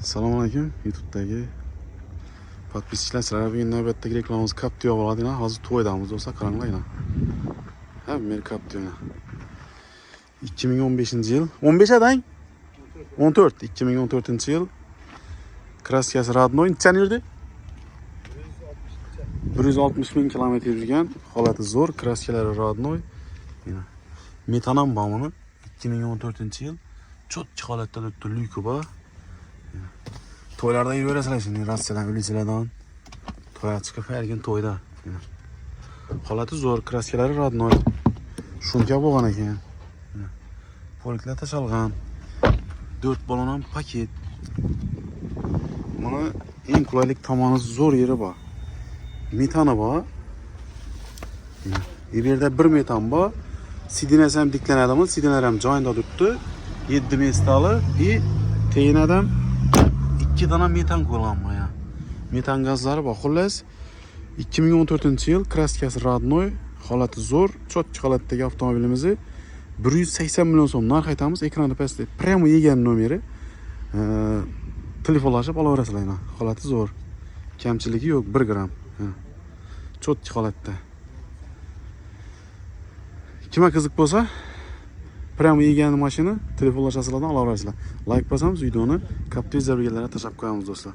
Assalomu alaykum YouTube'dagi podpischilar. Sizlarga bugun navbatdagi reklamamiz Captiva bo'ladi. Hozir to'ydamiz do'stlar, qaranglar. Ha, men Captiva. 2015-yil. 15 adang? 14. 2014-yil. Kraskasi Radnoy. Necha yurdi? 160 ming kilometr yurgan. Holati zo'r, kraskalari Radnoy. Metan ham bor buni. 2014-yil. Cho'tki holatda turibdi, lyuki bor. To'ylarda yuraverasizlar shuni, Rossiyadan, ulisalardan. To'yga chiqib erkin to'yda. Holati zo'r, kraskalari Radnoy. Shunga bo'lgan ekan. Poliklar tashalgan. 4 balon ham paket. Buni eng qulaylik tomoni zo'r yeri bor. Metani bor. Bu yerda 1 metan bor. Sidinasi ham diklanadimi? Sidinlar ham joyida turibdi. 7 mestali va teyinadam 2 dona metan qo'yilgan ya. Metan gazlari bor. Xullas 2014-yil, kraskasi Radnoy, holati zo'r, cho'tki holatdagi avtomobilimizni 180 million so'm narx aytamiz. Ekranda pastda prямо yegan nomeri. Telefonlashib olaverasizlar. Holati zo'r. Kamchiligi yo'q, 1 gram. Cho'tki holatda. Kimga qiziq bo'lsa, prямо yegan mashina telefonlashasizlardan olaverasizlar. Like bosamiz, videoni Captiva zargarlarga tashlab qo'yamiz do'stlar.